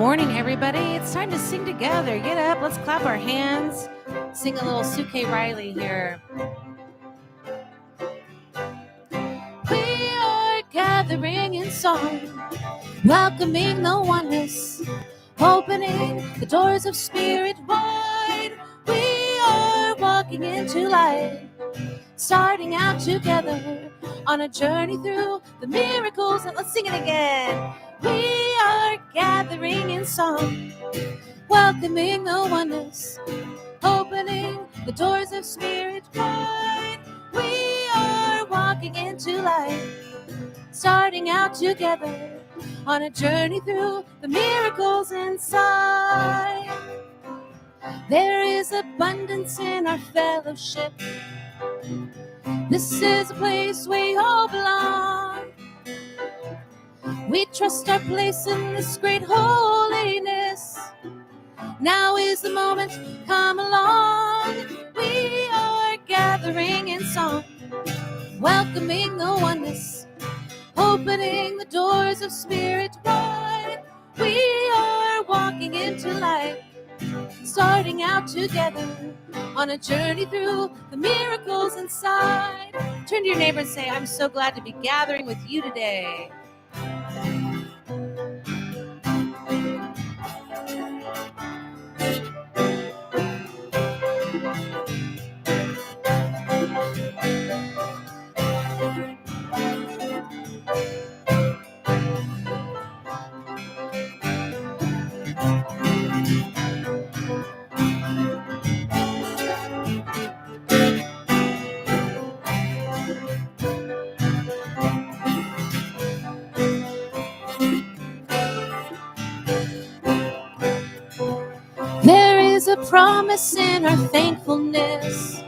morning, everybody. It's time to sing together. Get up, let's clap our hands. Sing a little Suke Riley here. We are gathering in song, welcoming the oneness, opening the doors of spirit wide. We are walking into light, starting out together on a journey through the miracles. And let's sing it again. We are gathering in song, welcoming the oneness, opening the doors of spirit wide. We are walking into light, starting out together on a journey through the miracles inside. There is abundance in our fellowship. This is a place we all belong. We trust our place in this great holiness. Now is the moment, come along. We are gathering in song, welcoming the oneness, opening the doors of spirit wide. We are walking into light, starting out together on a journey through the miracles inside. Turn to your neighbor and say, I'm so glad to be gathering with you today. There is a promise in our thankfulness.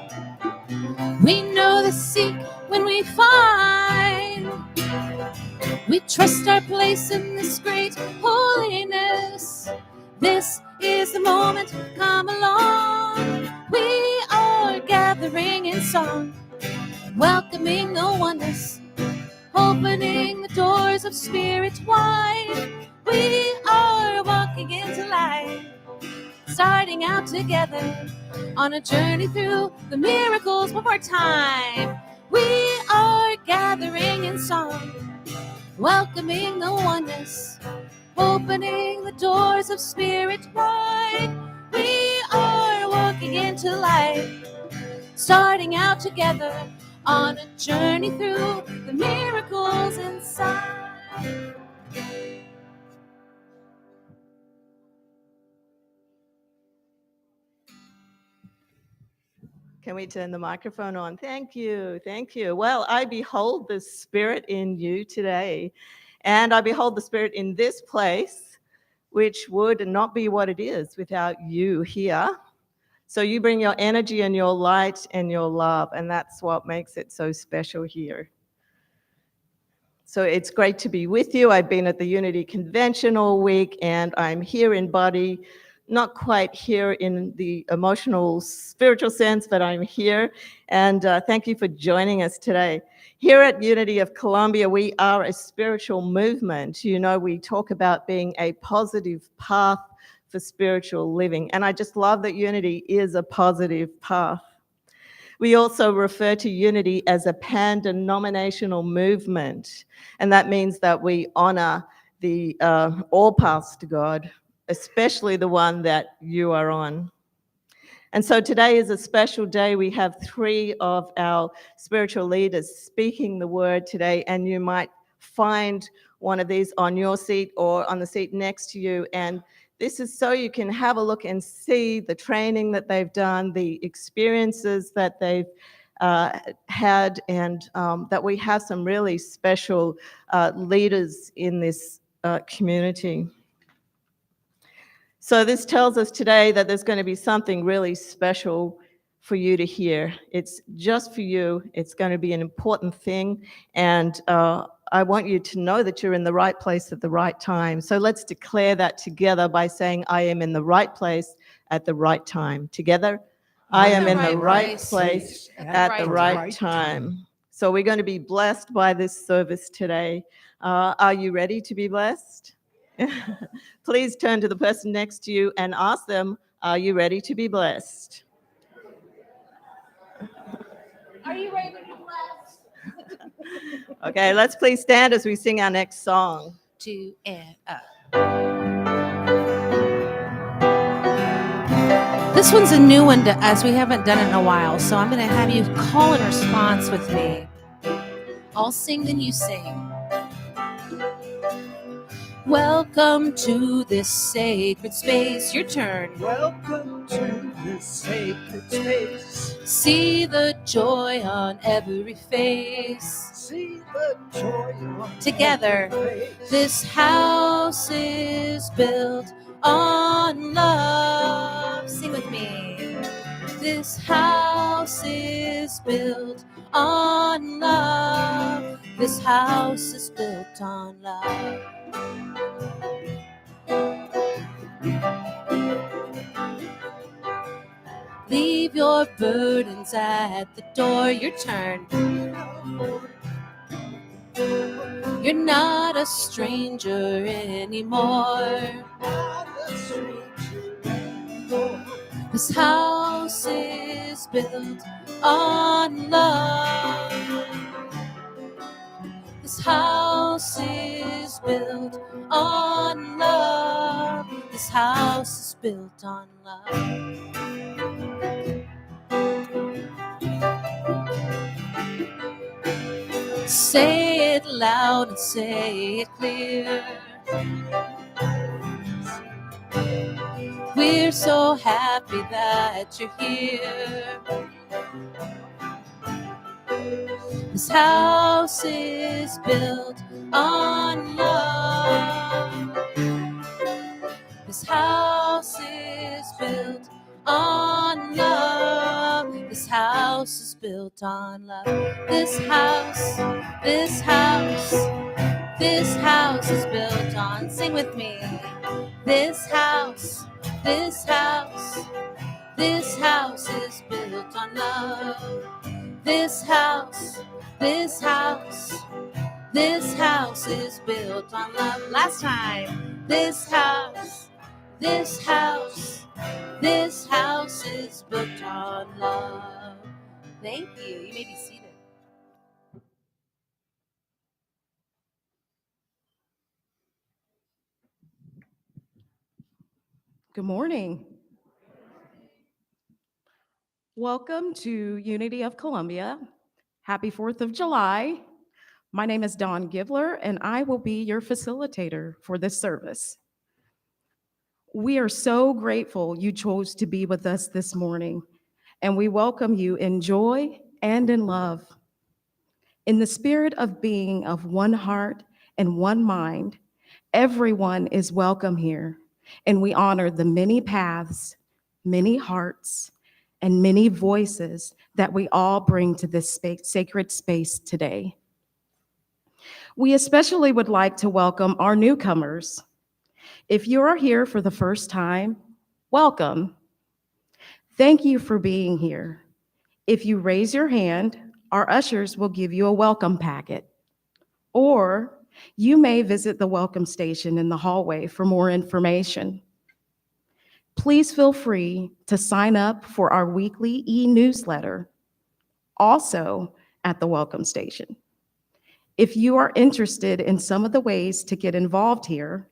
We know the seek when we find. We trust our place in this great holiness. This is the moment, come along. We are gathering in song, welcoming the oneness, opening the doors of spirit wide. We are walking into light, starting out together on a journey through the miracles. One more time. We are gathering in song, welcoming the oneness, opening the doors of spirit wide. We are walking into light, starting out together on a journey through the miracles inside. Can we turn the microphone on? Thank you. Thank you. Well, I behold the Spirit in you today, and I behold the Spirit in this place, which would not be what it is without you here. So you bring your energy and your light and your love, and that's what makes it so special here. So it's great to be with you. I've been at the Unity Convention all week, and I'm here in body, not quite here in the emotional, spiritual sense, but I'm here. And thank you for joining us today. Here at Unity of Columbia, we are a spiritual movement. You know, we talk about being a positive path for spiritual living. And I just love that Unity is a positive path. We also refer to Unity as a pan-denominational movement, and that means that we honor the all paths to God, especially the one that you are on. And so today is a special day. We have 3 of our spiritual leaders speaking the word today, and you might find one of these on your seat or on the seat next to you. And this is so you can have a look and see the training that they've done, the experiences that they've had, and that we have some really special leaders in this community. So this tells us today that there's going to be something really special for you to hear. It's just for you. It's going to be an important thing, and I want you to know that you're in the right place at the right time. So let's declare that together by saying, I am in the right place at the right time. Together, I am in the right place at the right time. So we're going to be blessed by this service today. Are you ready to be blessed? Please turn to the person next to you and ask them, are you ready to be blessed? Are you ready to be blessed? Okay, let's please stand as we sing our next song. 2 and up. This one's a new one to us. We haven't done it in a while, so I'm going to have you call and response with me. I'll sing, then you sing. Welcome to this sacred space. Your turn. Welcome to this sacred space. See the joy on every face. See the joy on Together, every face. this house is built on love. Sing with me. This house is built on love. This house is built on love. Leave your burdens at the door. Your turn. You're not a stranger anymore. This house is built on love. This house is built on love. This house is built on love. Say it loud and say it clear. We're so happy that you're here. This house is built on love. This house is built on love. This house is built on love. This house, this house, this house is built on. Sing with me. This house, this house, this house is built on love. This house, this house, this house is built on love. Last time. This house, this house, this house is built on love. Thank you. You may be seated. Good morning. Welcome to Unity of Columbia. Happy 4th of July. My name is Dawn Gibler, and I will be your facilitator for this service. We are so grateful you chose to be with us this morning, and we welcome you in joy and in love. In the spirit of being of one heart and one mind, everyone is welcome here, and we honor the many paths, many hearts, and many voices that we all bring to this sacred space today. We especially would like to welcome our newcomers. If you are here for the first time, welcome. Thank you for being here. If you raise your hand, our ushers will give you a welcome packet. Or you may visit the welcome station in the hallway for more information. Please feel free to sign up for our weekly e-newsletter, also at the welcome station. If you are interested in some of the ways to get involved here,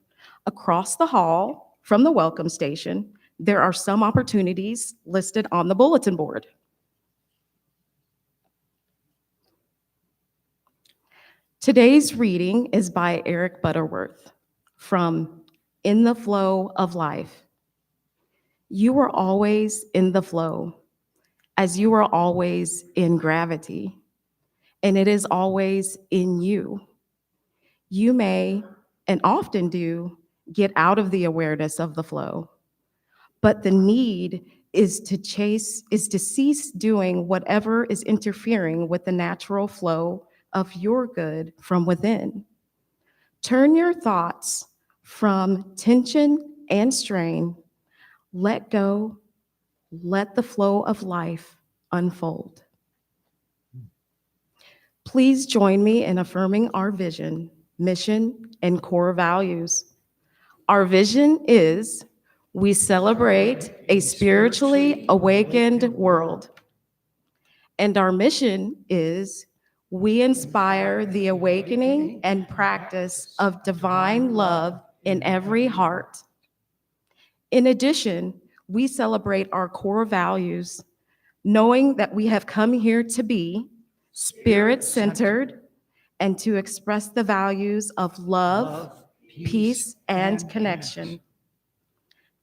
across the hall from the welcome station, there are some opportunities listed on the bulletin board. Today's reading is by Eric Butterworth from In the Flow of Life. You are always in the flow, as you are always in gravity, and it is always in you. You may, and often do, get out of the awareness of the flow, but the need is to cease doing whatever is interfering with the natural flow of your good from within. Turn your thoughts from tension and strain. Let go, let the flow of life unfold. Please join me in affirming our vision, mission, and core values. Our vision is we celebrate a spiritually awakened world. And our mission is we inspire the awakening and practice of divine love in every heart. In addition, we celebrate our core values, knowing that we have come here to be spirit-centered and to express the values of love, peace, and connection.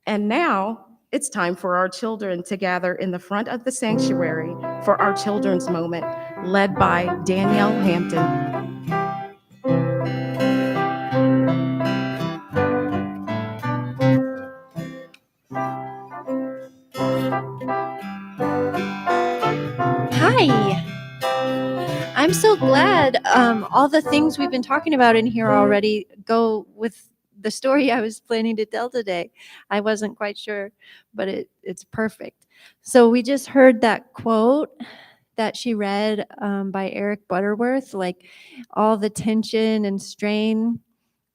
And now it's time for our children to gather in the front of the sanctuary for our children's moment, led by Danielle Hampton. Hi. I'm so glad all the things we've been talking about in here already go with the story I was planning to tell today. I wasn't quite sure, but it's perfect. So we just heard that quote that she read by Eric Butterworth, like all the tension and strain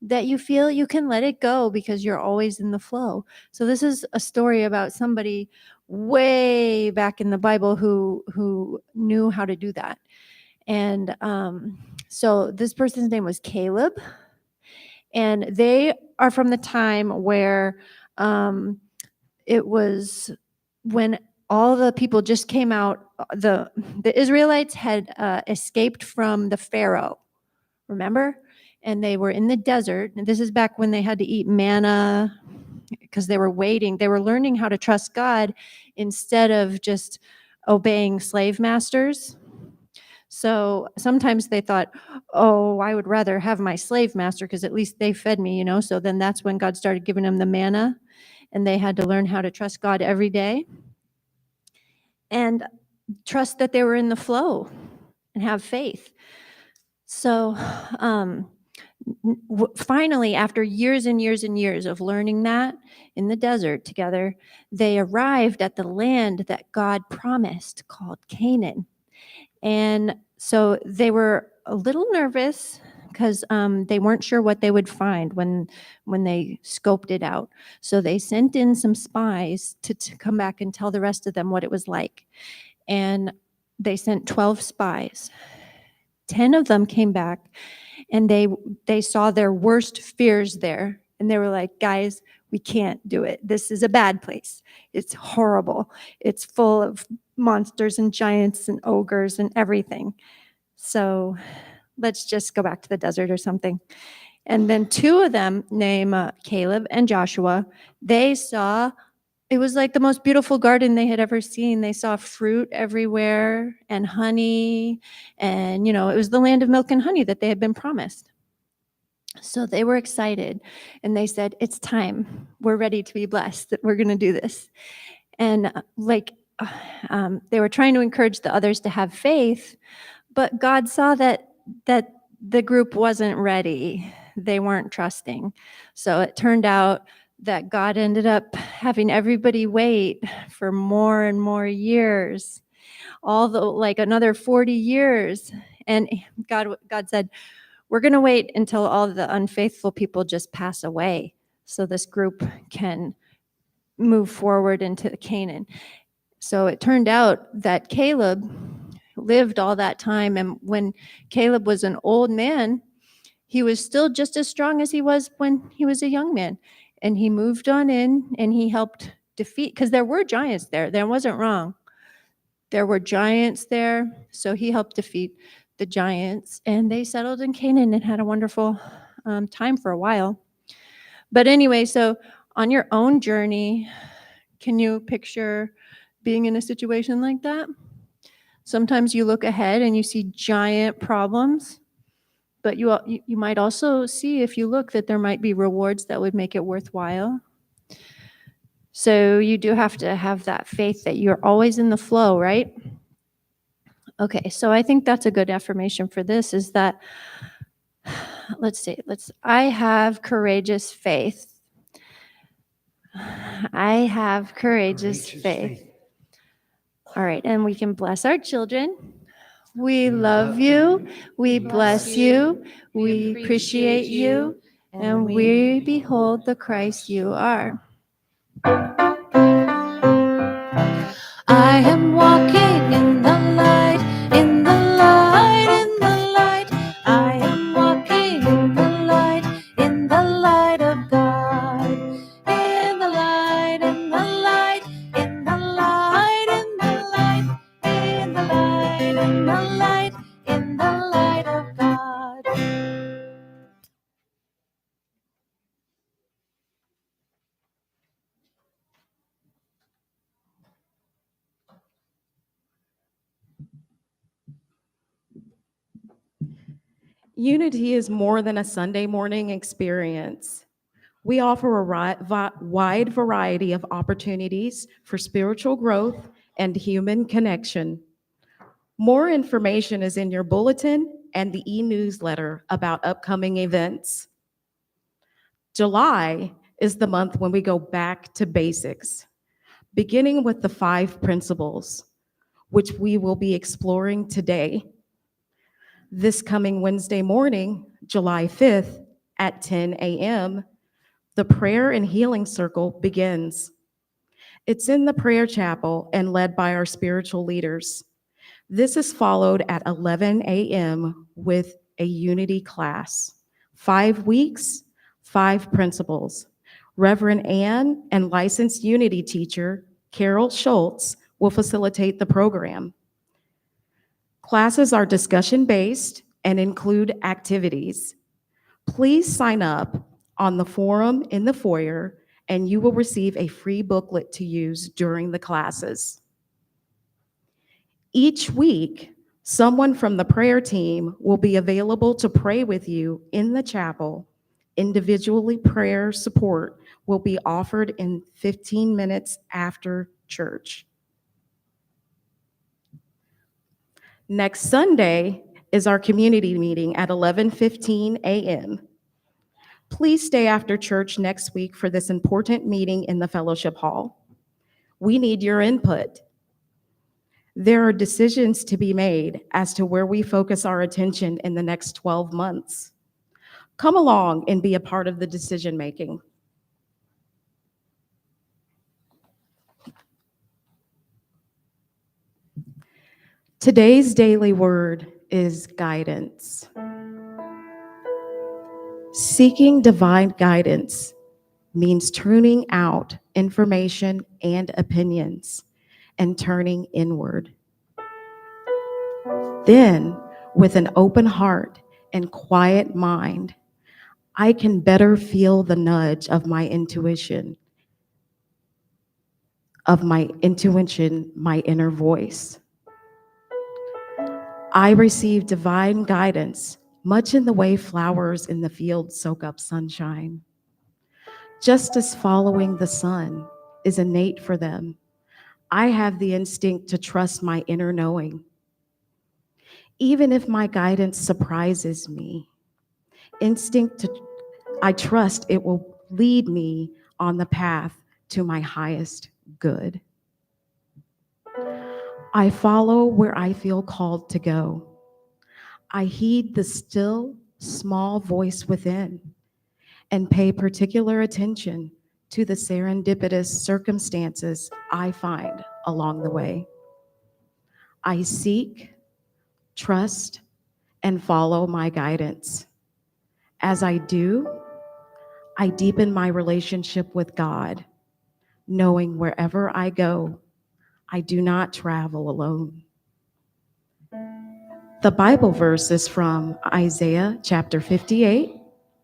that you feel, you can let it go because you're always in the flow. So this is a story about somebody way back in the Bible who knew how to do that. And so this person's name was Caleb, and they are from the time where it was when all the people just came out. The Israelites had escaped from the Pharaoh, remember? And they were in the desert. And this is back when they had to eat manna because they were waiting. They were learning how to trust God instead of just obeying slave masters. So sometimes they thought, oh, I would rather have my slave master because at least they fed me, So then that's when God started giving them the manna, and they had to learn how to trust God every day and trust that they were in the flow and have faith. So finally, after years and years and years of learning that in the desert together, they arrived at the land that God promised called Canaan. And so they were a little nervous because they weren't sure what they would find when they scoped it out. So they sent in some spies to come back and tell the rest of them what it was like. And they sent 12 spies. 10 of them came back, and they saw their worst fears there. And they were like, guys, we can't do it. This is a bad place. It's horrible. It's full of monsters and giants and ogres and everything. So let's just go back to the desert or something. And then 2 of them, named Caleb and Joshua, they saw, it was like the most beautiful garden they had ever seen. They saw fruit everywhere and honey. And, it was the land of milk and honey that they had been promised. So they were excited, and they said, it's time. We're ready to be blessed. We're going to do this. And they were trying to encourage the others to have faith, but God saw that the group wasn't ready. They weren't trusting. So it turned out that God ended up having everybody wait for more and more years, another 40 years. And God said, we're going to wait until all the unfaithful people just pass away so this group can move forward into Canaan. So it turned out that Caleb lived all that time. And when Caleb was an old man, he was still just as strong as he was when he was a young man. And he moved on in, and he helped defeat, because there were giants there. That wasn't wrong. There were giants there. So he helped defeat the giants, and they settled in Canaan and had a wonderful time for a while. But anyway, so on your own journey, can you picture being in a situation like that? Sometimes you look ahead and you see giant problems, but you might also see, if you look, that there might be rewards that would make it worthwhile. So you do have to have that faith that you're always in the flow, right? Okay, so I think that's a good affirmation for this, is that, I have courageous faith. I have courageous faith. All right, and we can bless our children. We love you. We bless you. We appreciate you. and we behold the Christ you are. I am walking in the light, in the light, in the light. I am walking in the light, in the light of God. In the light, in the light, in the light, in the light, in the light, in the light, in the light of God. Unity is more than a Sunday morning experience. We offer a wide variety of opportunities for spiritual growth and human connection. More information is in your bulletin and the e-newsletter about upcoming events. July is the month when we go back to basics, beginning with the 5 principles, which we will be exploring today. This coming Wednesday morning, July 5th at 10 a.m., the Prayer and Healing Circle begins. It's in the prayer chapel and led by our spiritual leaders. This is followed at 11 a.m. with a unity class. 5 weeks, 5 principles. Reverend Ann and licensed unity teacher Carol Schultz will facilitate the program. Classes are discussion-based and include activities. Please sign up on the forum in the foyer, and you will receive a free booklet to use during the classes. Each week, someone from the prayer team will be available to pray with you in the chapel. Individually prayer support will be offered in 15 minutes after church. Next Sunday is our community meeting at 11:15 a.m. Please stay after church next week for this important meeting in the fellowship hall. We need your input. There are decisions to be made as to where we focus our attention in the next 12 months. Come along and be a part of the decision making. Today's daily word is guidance. Seeking divine guidance means tuning out information and opinions and turning inward. Then, with an open heart and quiet mind, I can better feel the nudge of my intuition, my inner voice. I receive divine guidance, much in the way flowers in the field soak up sunshine. Just as following the sun is innate for them, I have the instinct to trust my inner knowing. Even if my guidance surprises me, I trust it will lead me on the path to my highest good. I follow where I feel called to go. I heed the still, small voice within and pay particular attention to the serendipitous circumstances I find along the way. I seek, trust, and follow my guidance. As I do, I deepen my relationship with God, knowing wherever I go, I do not travel alone. The Bible verse is from Isaiah chapter 58,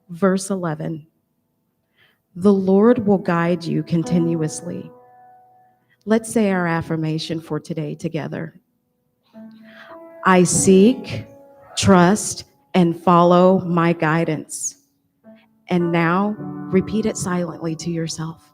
verse 11. The Lord will guide you continuously. Let's say our affirmation for today together. I seek, trust, and follow my guidance. And now repeat it silently to yourself.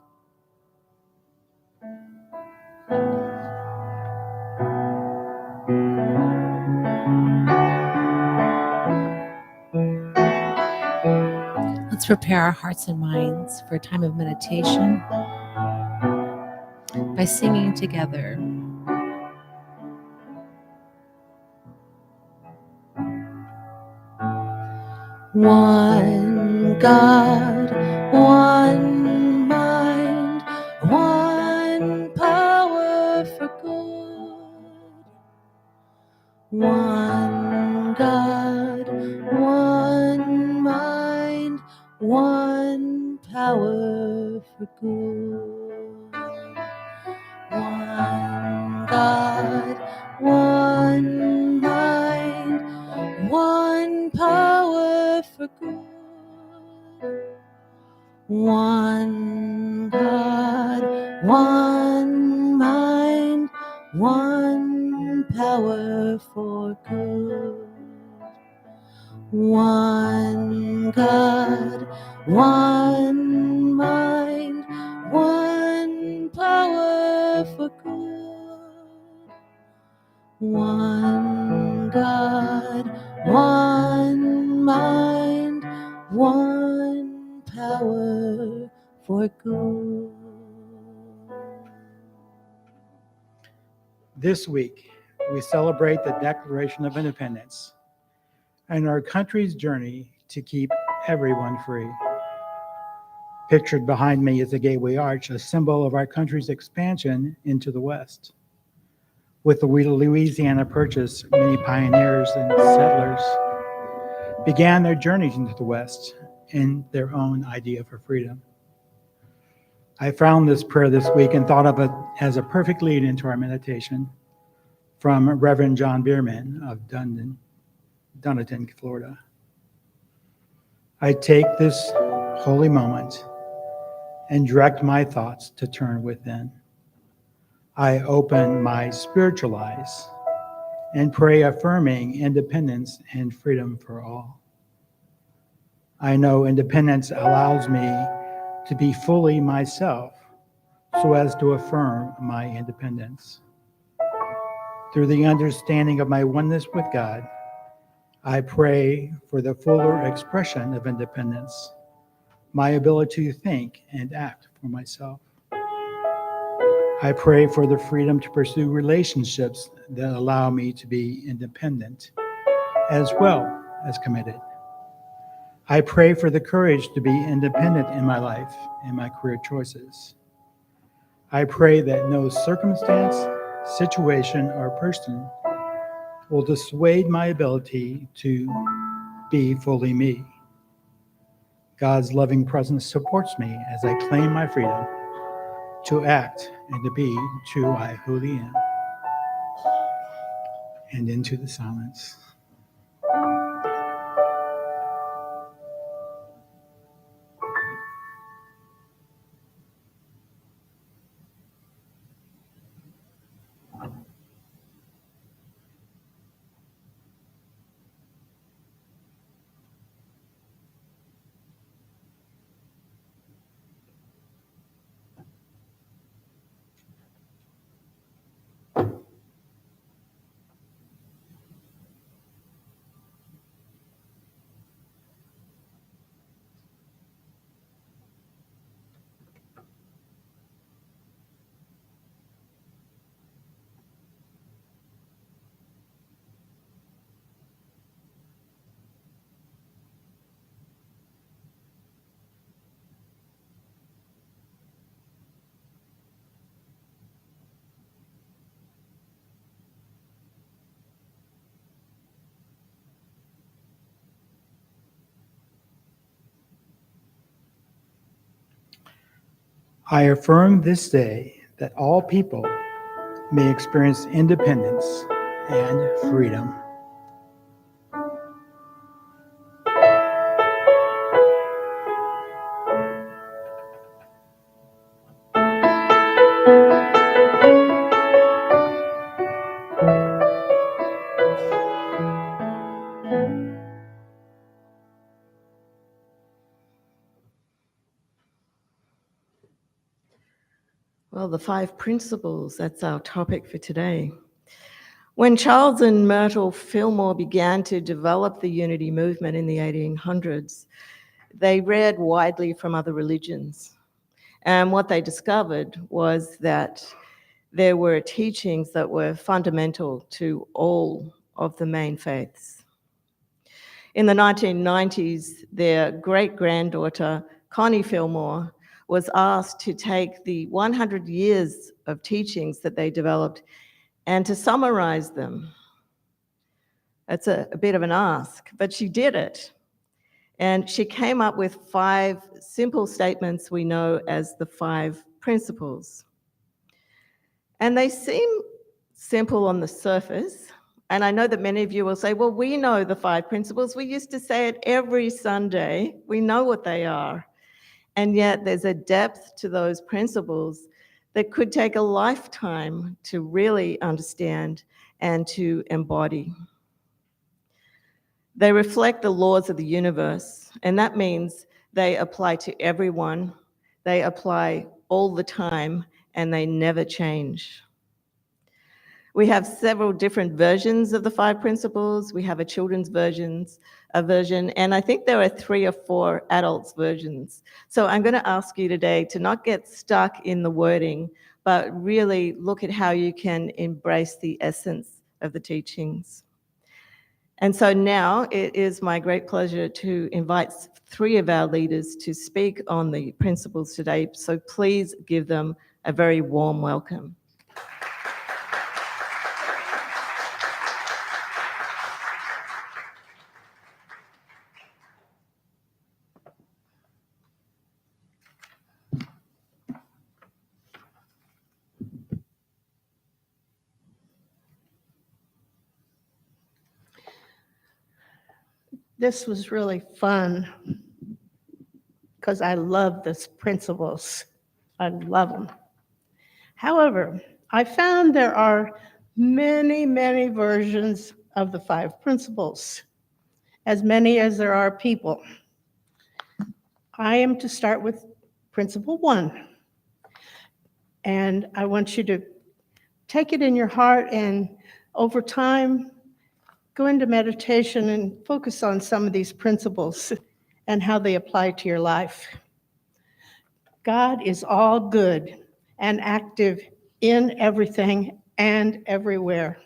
Let's prepare our hearts and minds for a time of meditation by singing together. One God, one mind, one power for good. One God, one mind, one power for good. One God, one mind, one power for good. One God, one mind, one power for good. One God, one mind, one power for good. One God, one mind, one power for good. This week, we celebrate the Declaration of Independence and our country's journey to keep everyone free. Pictured behind me is the Gateway Arch, a symbol of our country's expansion into the West. With the Louisiana Purchase, many pioneers and settlers began their journeys into the West in their own idea for freedom. I found this prayer this week and thought of it as a perfect lead into our meditation from Reverend John Bierman of Dunedin, Florida. I take this holy moment and direct my thoughts to turn within. I open my spiritual eyes and pray affirming independence and freedom for all. I know independence allows me to be fully myself so as to affirm my independence. Through the understanding of my oneness with God, I pray for the fuller expression of independence, my ability to think and act for myself. I pray for the freedom to pursue relationships that allow me to be independent as well as committed. I pray for the courage to be independent in my life and my career choices. I pray that no circumstance, situation, or person will dissuade my ability to be fully me. God's loving presence supports me as I claim my freedom to act and to be true I wholly am. And into the silence. I affirm this day that all people may experience independence and freedom. Well, the 5 principles, that's our topic for today. When Charles and Myrtle Fillmore began to develop the unity movement in the 1800s, they read widely from other religions. And what they discovered was that there were teachings that were fundamental to all of the main faiths. In the 1990s, their great-granddaughter, Connie Fillmore, was asked to take the 100 years of teachings that they developed and to summarize them. That's a bit of an ask, but she did it. And she came up with 5 simple statements we know as the 5 principles. And they seem simple on the surface. And I know that many of you will say, well, we know the 5 principles. We used to say it every Sunday. We know what they are. And yet there's a depth to those principles that could take a lifetime to really understand and to embody. They reflect the laws of the universe, and that means they apply to everyone, they apply all the time, and they never change. We have several different versions of the 5 principles. We have a children's version, and I think there are 3 or 4 adults versions. So I'm going to ask you today to not get stuck in the wording, but really look at how you can embrace the essence of the teachings. And so now it is my great pleasure to invite 3 of our leaders to speak on the principles today. So please give them a very warm welcome. This was really fun because I love these principles. I love them. However, I found there are many, many versions of the 5 principles, as many as there are people. I am to start with principle 1. And I want you to take it in your heart and over time, go into meditation and focus on some of these principles and how they apply to your life. God is all good and active in everything and everywhere.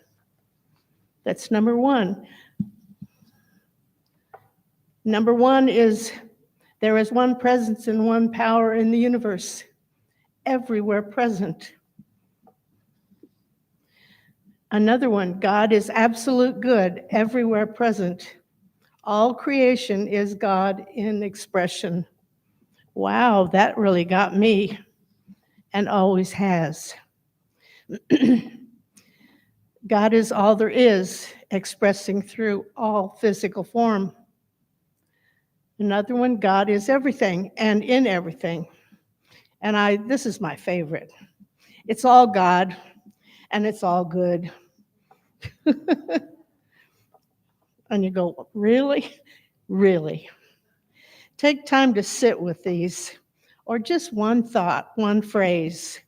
That's number 1. Number 1 is there is one presence and one power in the universe, everywhere present. Another one, God is absolute good, everywhere present. All creation is God in expression. Wow, that really got me, and always has. God is all there is, expressing through all physical form. Another one, God is everything and in everything. And this is my favorite. It's all God, and it's all good. And you go, really? Really? Take time to sit with these, or just one thought, one phrase.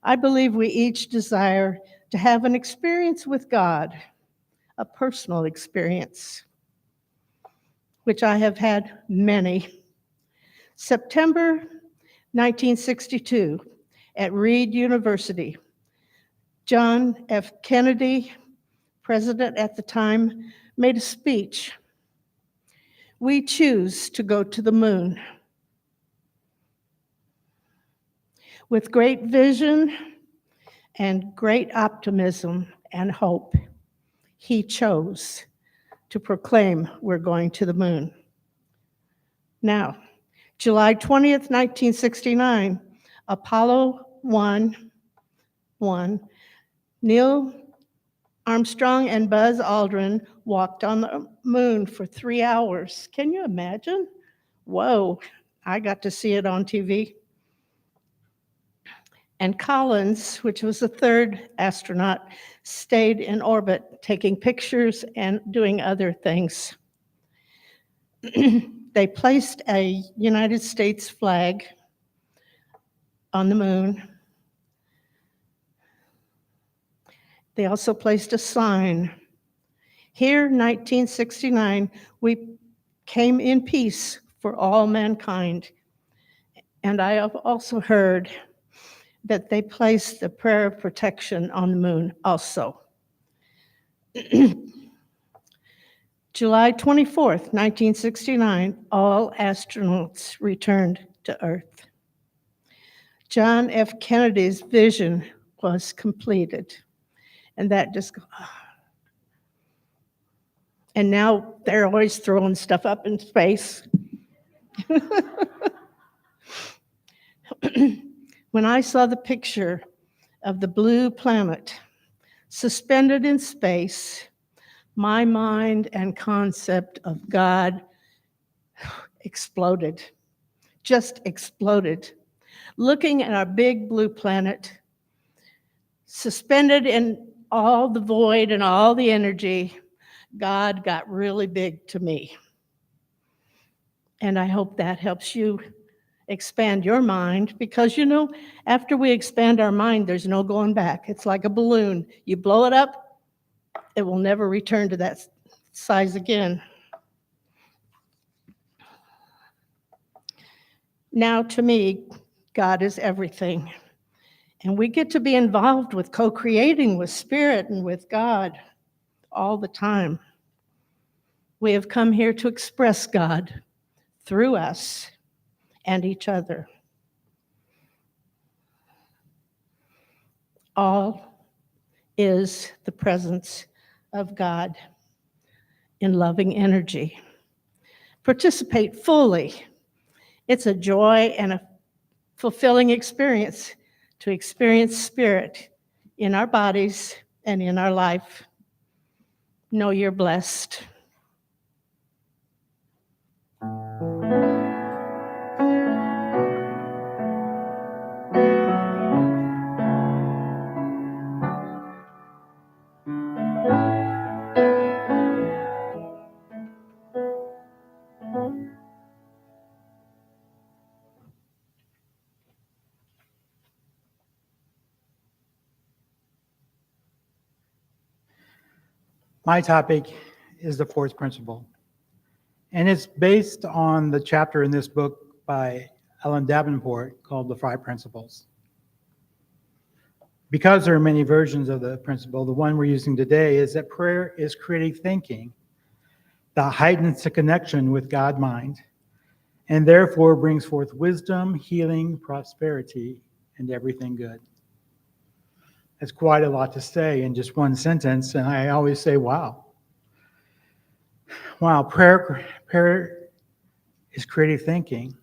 I believe we each desire to have an experience with God, a personal experience, which I have had many. September 1962 at Reed University, John F. Kennedy, president at the time, made a speech. We choose to go to the moon. With great vision and great optimism and hope, he chose to proclaim we're going to the moon. Now, July 20th, 1969, Apollo 1, Neil Armstrong and Buzz Aldrin walked on the moon for 3 hours. Can you imagine? Whoa, I got to see it on TV. And Collins, which was the 3rd astronaut, stayed in orbit, taking pictures and doing other things. They placed a United States flag on the moon. They also placed a sign. Here, 1969, we came in peace for all mankind. And I have also heard that they placed the prayer of protection on the moon also. July 24th, 1969, all astronauts returned to Earth. John F. Kennedy's vision was completed. And that just, and now they're always throwing stuff up in space. When I saw the picture of the blue planet suspended in space, my mind and concept of God exploded, just exploded. Looking at our big blue planet, suspended in all the void and all the energy, God got really big to me. And I hope that helps you expand your mind, because you know, after we expand our mind, there's no going back. It's like a balloon. You blow it up, it will never return to that size again. Now, to me, God is everything. And we get to be involved with co-creating with Spirit and with God all the time. We have come here to express God through us and each other. All is the presence of God in loving energy. Participate fully. It's a joy and a fulfilling experience to experience Spirit in our bodies and in our life. Know you're blessed. My topic is the fourth principle, and it's based on the chapter in this book by Ellen Davenport called The Five Principles. Because there are many versions of the principle, the one we're using today is that prayer is creative thinking that heightens the connection with God mind, and therefore brings forth wisdom, healing, prosperity, and everything good. It's quite a lot to say in just one sentence, and I always say, wow. Wow, prayer is creative thinking.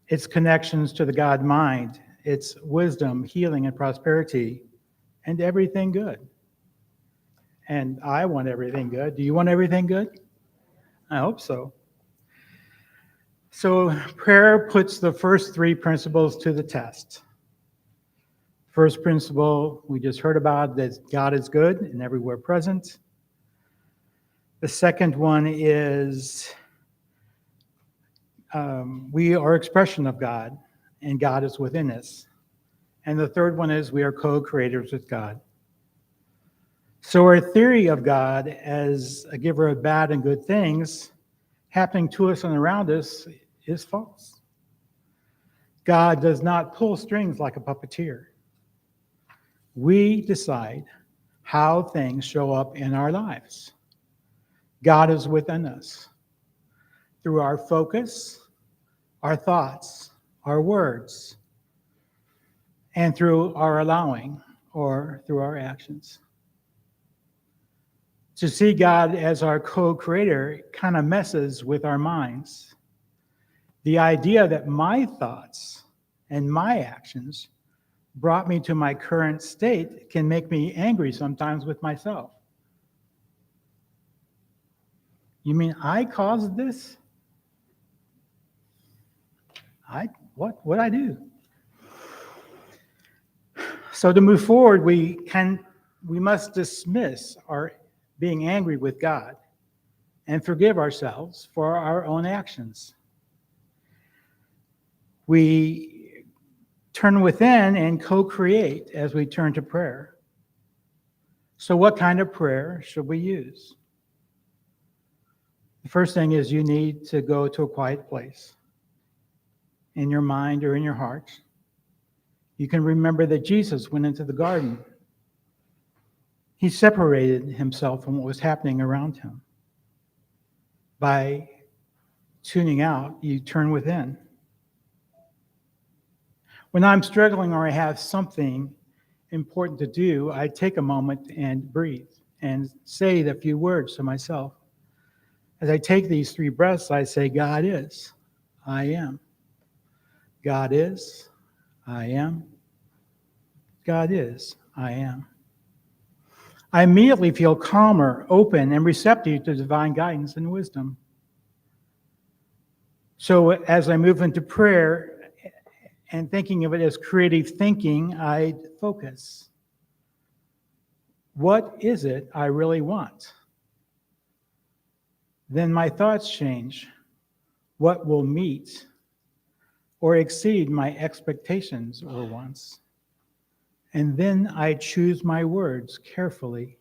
It's connections to the God mind. It's wisdom, healing, and prosperity, and everything good. And I want everything good. Do you want everything good? I hope so. So prayer puts the first three principles to the test. First principle we just heard about, that God is good and everywhere present. The second one is we are expression of God, and God is within us. And the third one is we are co-creators with God. So our theory of God as a giver of bad and good things happening to us and around us is false. God does not pull strings like a puppeteer. We decide how things show up in our lives. God is within us through our focus, our thoughts, our words, and through our allowing or through our actions. To see God as our co-creator kind of messes with our minds. The idea that my thoughts and my actions brought me to my current state can make me angry sometimes with myself. You mean I caused this? What'd I do? So to move forward, we must dismiss our being angry with God and forgive ourselves for our own actions. We turn within and co-create as we turn to prayer. So what kind of prayer should we use? The first thing is you need to go to a quiet place in your mind or in your heart. You can remember that Jesus went into the garden. He separated himself from what was happening around him. By tuning out, you turn within. When I'm struggling or I have something important to do, I take a moment and breathe and say the few words to myself. As I take these 3 breaths, I say, God is, I am. God is, I am. God is, I am. I immediately feel calmer, open, and receptive to divine guidance and wisdom. So as I move into prayer and thinking of it as creative thinking, I focus. What is it I really want? Then my thoughts change. What will meet or exceed my expectations or wants? And then I choose my words carefully.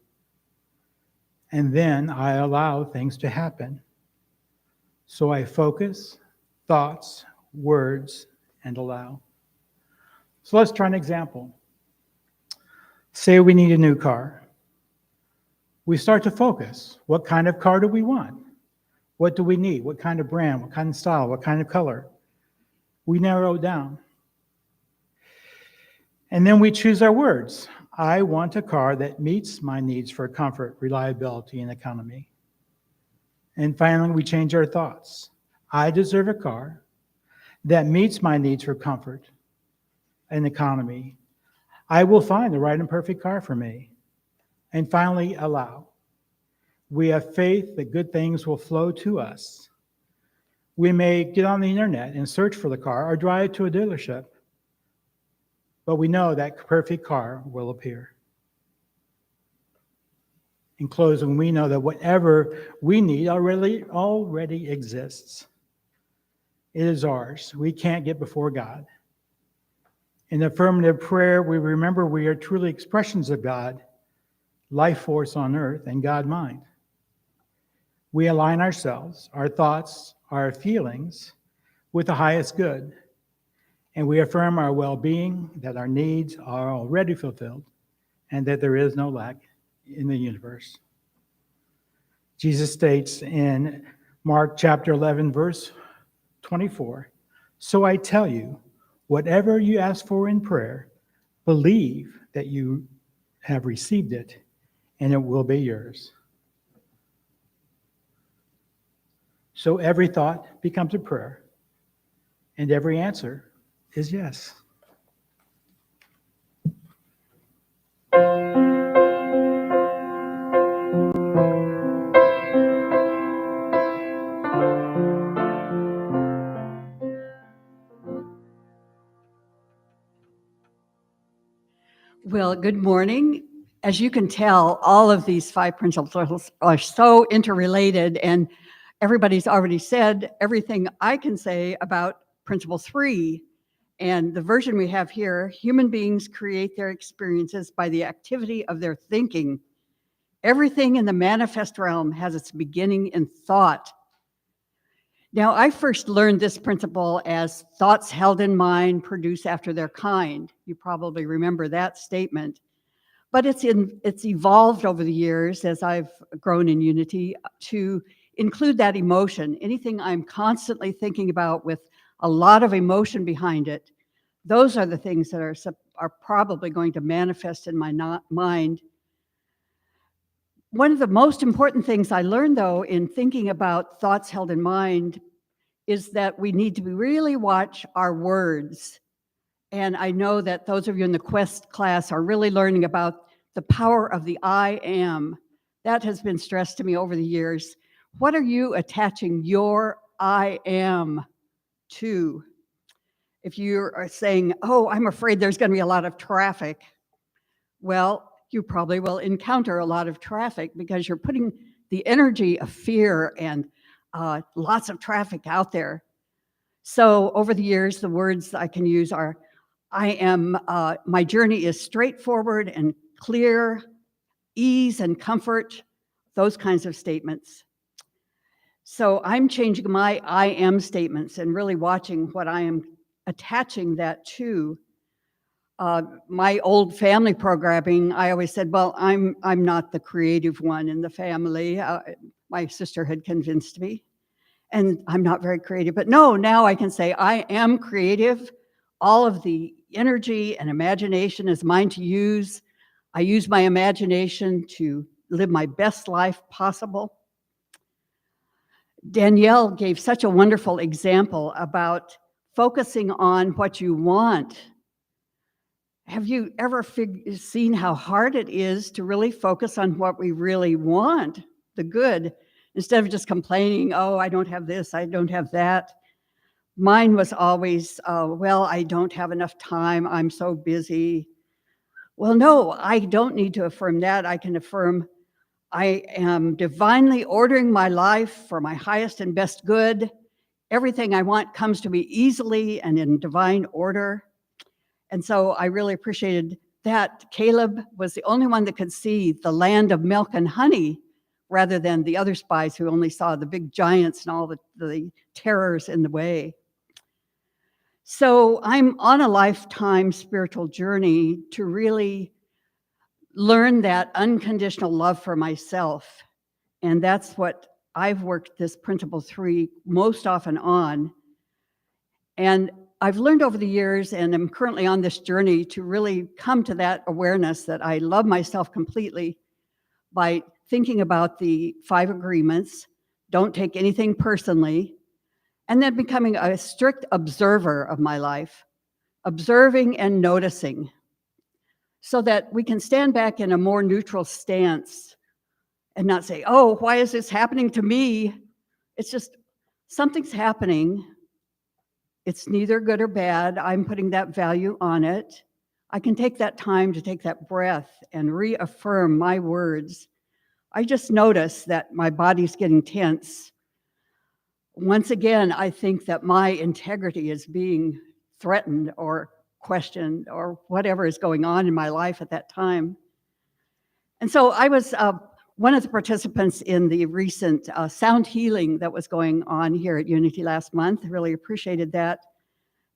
And then I allow things to happen. So I focus, thoughts, words, and allow. So let's try an example. Say we need a new car. We start to focus. What kind of car do we want? What do we need? What kind of brand? What kind of style? What kind of color? We narrow it down. And then we choose our words. I want a car that meets my needs for comfort, reliability, and economy. And finally, we change our thoughts. I deserve a car that meets my needs for comfort and economy. I will find the right and perfect car for me. And finally, allow. We have faith that good things will flow to us. We may get on the internet and search for the car or drive to a dealership, but we know that perfect car will appear. In closing, we know that whatever we need already exists. It is ours. We can't get before God. In affirmative prayer, we remember we are truly expressions of God, life force on earth, and God mind. We align ourselves, our thoughts, our feelings with the highest good. And we affirm our well-being, that our needs are already fulfilled, and that there is no lack in the universe. Jesus states in Mark chapter 11, verse 24, so I tell you, whatever you ask for in prayer, believe that you have received it, and it will be yours. So every thought becomes a prayer, and every answer is yes. Well, good morning. As you can tell, all of these 5 principles are so interrelated, and everybody's already said everything I can say about principle 3. And the version we have here, human beings create their experiences by the activity of their thinking. Everything in the manifest realm has its beginning in thought. Now, I first learned this principle as thoughts held in mind produce after their kind. You probably remember that statement. But it's evolved over the years as I've grown in Unity to include that emotion. Anything I'm constantly thinking about with a lot of emotion behind it, those are the things that are probably going to manifest in my mind. One of the most important things I learned, though, in thinking about thoughts held in mind is that we need to really watch our words. And I know that those of you in the Quest class are really learning about the power of the I am. That has been stressed to me over the years. What are you attaching your I am to? If you are saying, oh, I'm afraid there's going to be a lot of traffic, well, you probably will encounter a lot of traffic because you're putting the energy of fear and lots of traffic out there. So over the years, the words I can use are, my journey is straightforward and clear, ease and comfort, those kinds of statements. So I'm changing my I am statements and really watching what I am attaching that to. my old family programming, I always said, well, I'm not the creative one in the family. My sister had convinced me, and I'm not very creative. But no, now I can say I am creative. All of the energy and imagination is mine to use. I use my imagination to live my best life possible. Danielle gave such a wonderful example about focusing on what you want. Have you ever seen how hard it is to really focus on what we really want, the good, instead of just complaining, oh, I don't have this, I don't have that. Mine was always, well, I don't have enough time, I'm so busy. Well, no, I don't need to affirm that. I can affirm I am divinely ordering my life for my highest and best good. Everything I want comes to me easily and in divine order. And so I really appreciated that. Caleb was the only one that could see the land of milk and honey, rather than the other spies who only saw the big giants and all the terrors in the way. So I'm on a lifetime spiritual journey to really learn that unconditional love for myself. And that's what I've worked this principle 3 most often on. And I've learned over the years, and I'm currently on this journey to really come to that awareness that I love myself completely by thinking about the 5 agreements, don't take anything personally, and then becoming a strict observer of my life, observing and noticing, so that we can stand back in a more neutral stance and not say, oh, why is this happening to me? It's just something's happening. It's neither good or bad. I'm putting that value on it. I can take that time to take that breath and reaffirm my words. I just notice that my body's getting tense. Once again, I think that my integrity is being threatened or questioned or whatever is going on in my life at that time. And so I was one of the participants in the recent sound healing that was going on here at Unity last month. Really appreciated that.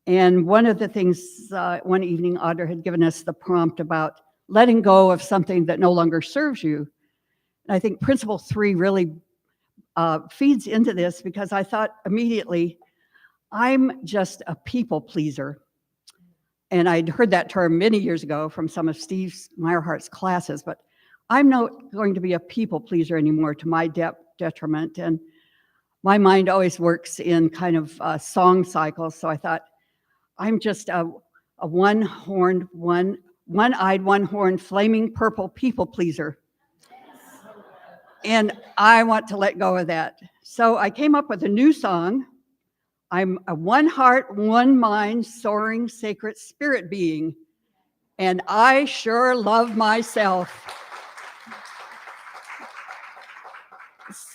And one of the things, one evening, Audra had given us the prompt about letting go of something that no longer serves you. And I think principle 3 really feeds into this, because I thought immediately, I'm just a people pleaser. And I'd heard that term many years ago from some of Steve Meyerhardt's classes, but I'm not going to be a people pleaser anymore to my detriment. And my mind always works in kind of song cycles. So I thought, I'm just a one-eyed, one-horned, flaming purple people pleaser. And I want to let go of that. So I came up with a new song. I'm a one heart, one mind, soaring, sacred spirit being. And I sure love myself.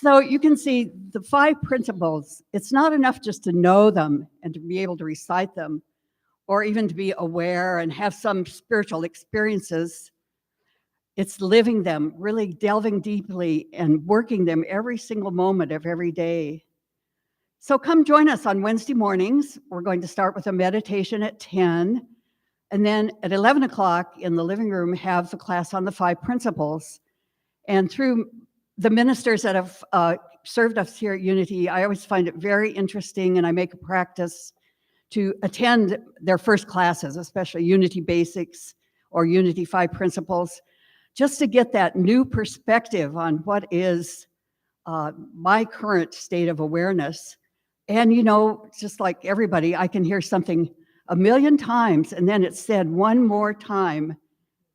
So you can see the 5 principles. It's not enough just to know them and to be able to recite them, or even to be aware and have some spiritual experiences. It's living them, really delving deeply and working them every single moment of every day. So come join us on Wednesday mornings. We're going to start with a meditation at 10, and then at 11 o'clock in the living room have the class on the 5 principles. And through the ministers that have served us here at Unity, I always find it very interesting, and I make a practice to attend their first classes, especially Unity Basics or Unity 5 Principles, just to get that new perspective on what is my current state of awareness. And, you know, just like everybody, I can hear something a million times, and then it's said one more time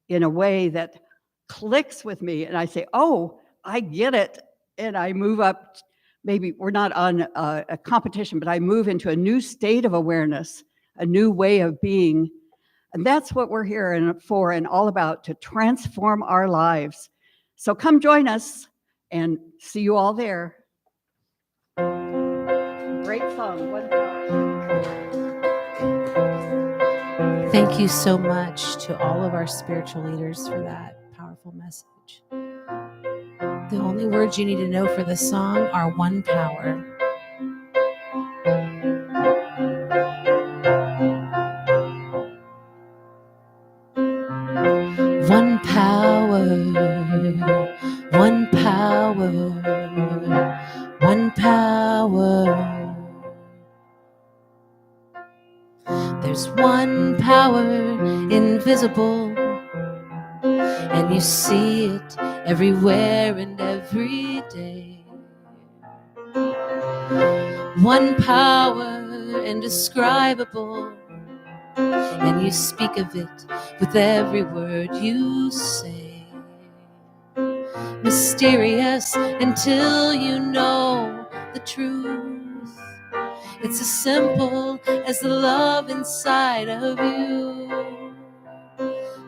in a way that clicks with me, and I say, oh, I get it. And I move up. Maybe we're not on a competition, but I move into a new state of awareness, a new way of being. And that's what we're here for and all about, to transform our lives. So come join us, and see you all there. Great song. Thank you so much to all of our spiritual leaders for that powerful message. The only words you need to know for this song are one power. one power, one power. There's one power invisible, and you see it everywhere and every day. One power indescribable, and you speak of it with every word you say. Mysterious until you know the truth. It's as simple as the love inside of you.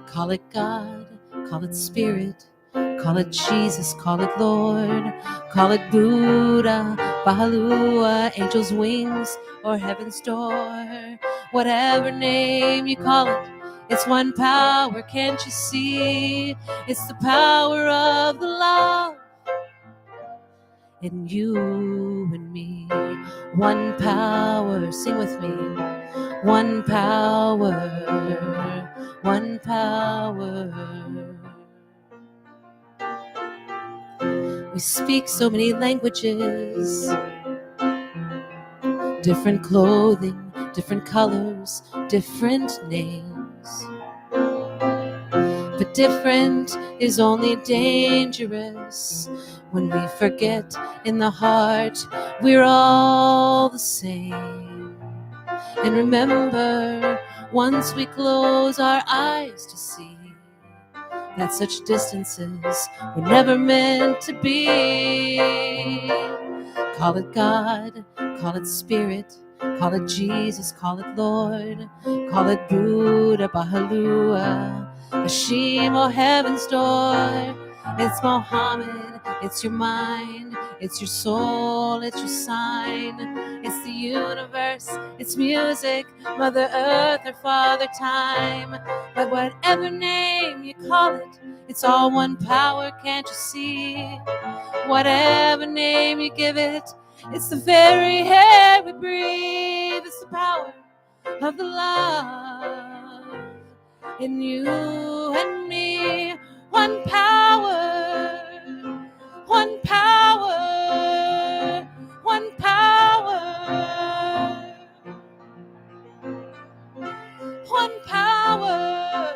Call it God, call it Spirit, call it Jesus, call it Lord, call it Buddha, Bahalua, angel's wings, or heaven's door. Whatever name you call it, it's one power, can't you see? It's the power of the love in you and me. One power, sing with me. One power, one power. We speak so many languages, different clothing, different colors, different names. But different is only dangerous when we forget in the heart we're all the same. And remember, once we close our eyes to see that such distances were never meant to be. Call it God, call it Spirit, call it Jesus, call it Lord, call it Buddha, Bahalua, Hashem, or heaven's door. It's Mohammed, it's your mind, it's your soul, it's your sign, it's the universe, it's music, Mother Earth or Father Time. But whatever name you call it, it's all one power, can't you see? Whatever name you give it, it's the very air we breathe. It's the power of the love in you and me. One power, one power, one power, one power,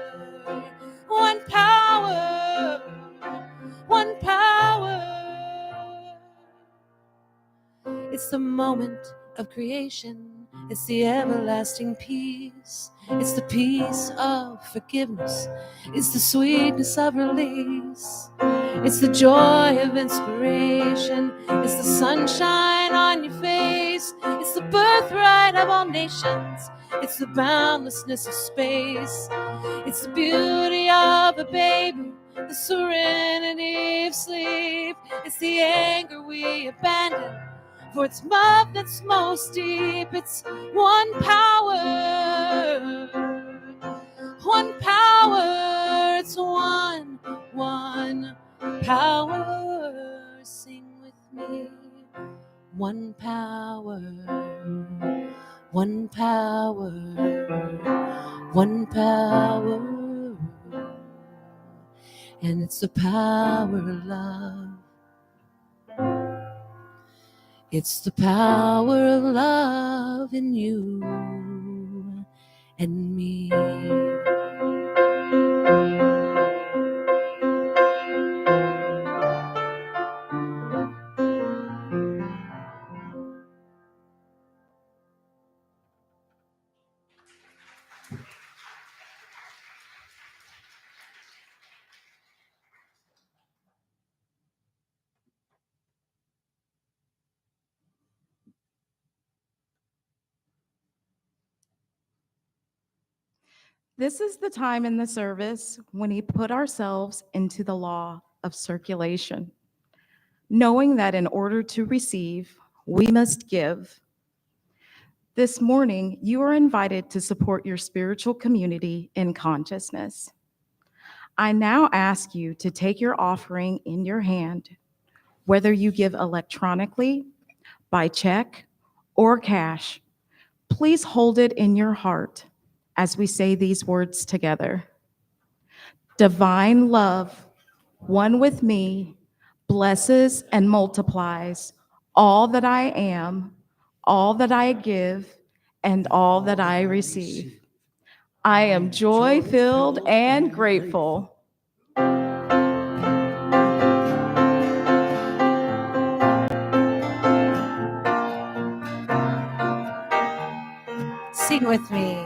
one power, one power. It's the moment of creation. It's the everlasting peace. It's the peace of forgiveness. It's the sweetness of release. It's the joy of inspiration. It's the sunshine on your face. It's the birthright of all nations. It's the boundlessness of space. It's the beauty of a baby, the serenity of sleep. It's the anger we abandon for its love that's most deep. It's one power, one power. It's one power. Sing with me. One power, one power, one power. And it's the power of love. It's the power of love in you and me. This is the time in the service when we put ourselves into the law of circulation, knowing that in order to receive, we must give. This morning, you are invited to support your spiritual community in consciousness. I now ask you to take your offering in your hand, whether you give electronically, by check, or cash. Please hold it in your heart as we say these words together. Divine love one with me, blesses and multiplies all that I am, all that I give, and all that I receive. I am joy-filled and grateful. Sing with me.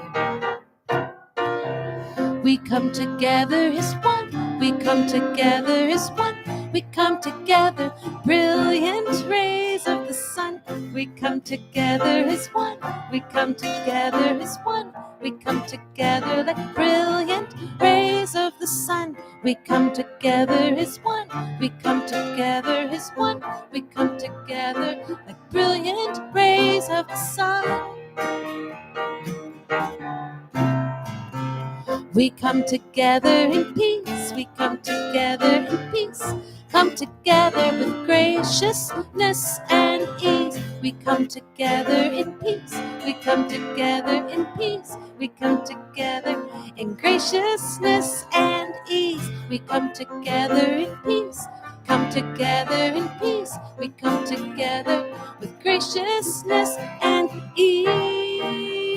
We come together as one. We come together as one. We come together, brilliant rays of the sun. We come together as one. We come together as one. We come together like brilliant rays of the sun. We come together as one. We come together as one. We come together like brilliant rays of the sun. We come together in peace, we come together in peace, come together with graciousness and ease. We come together in peace, we come together in peace, we come together in graciousness and ease. We come together in peace, come together in peace, we come together with graciousness and ease.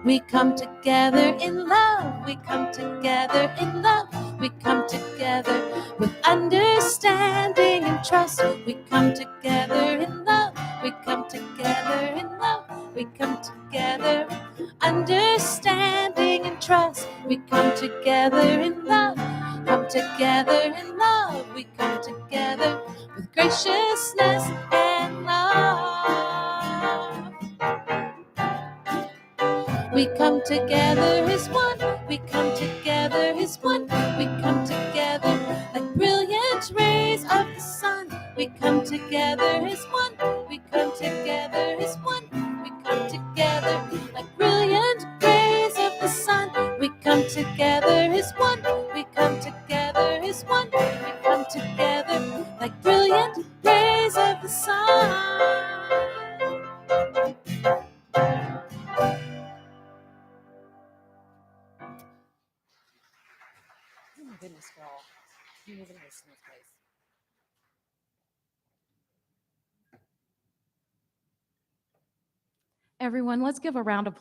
We come together in love, we come together in love, we come together with understanding and trust. We come together in love, we come together in love, we come together with understanding and trust. We come together in love, come together in love, we come together with graciousness and love. We come together as one, we come together as one, we come together like brilliant rays of the sun. We come together as one, we come together as one, we come together like brilliant rays of the sun. We come together as one, we come together as one, we come together like brilliant rays of the sun. Oh my goodness, girl. You move in a smooth place. Everyone, let's give a round of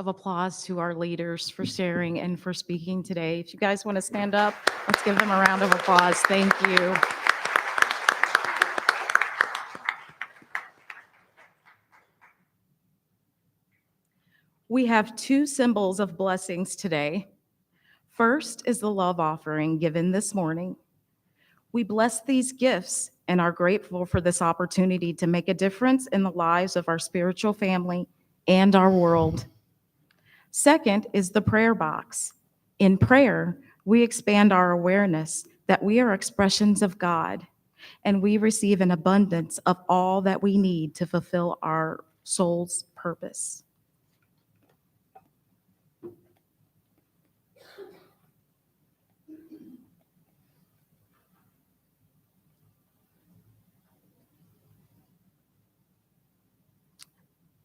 applause to our leaders for sharing and for speaking today. If you guys want to stand up, let's give them a round of applause. Thank you. We have two symbols of blessings today. First is the love offering given this morning. We bless these gifts and are grateful for this opportunity to make a difference in the lives of our spiritual family and our world. Second is the prayer box. In prayer, we expand our awareness that we are expressions of God, and we receive an abundance of all that we need to fulfill our soul's purpose.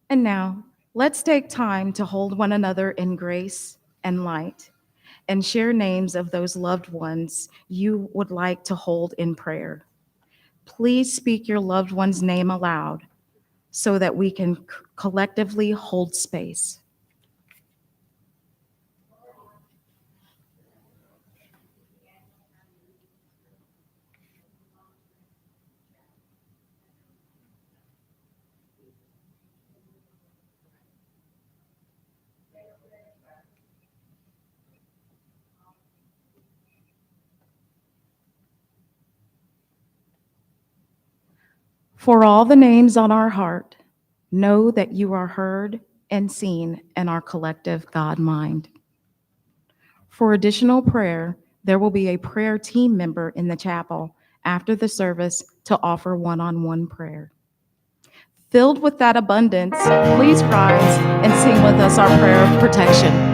And now, let's take time to hold one another in grace and light and share names of those loved ones you would like to hold in prayer. Please speak your loved one's name aloud so that we can collectively hold space. For all the names on our heart, know that you are heard and seen in our collective God mind. For additional prayer, there will be a prayer team member in the chapel after the service to offer one-on-one prayer. Filled with that abundance, please rise and sing with us our prayer of protection.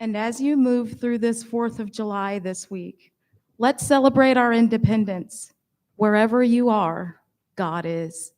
And as you move through this 4th of July this week, let's celebrate our independence. Wherever you are, God is.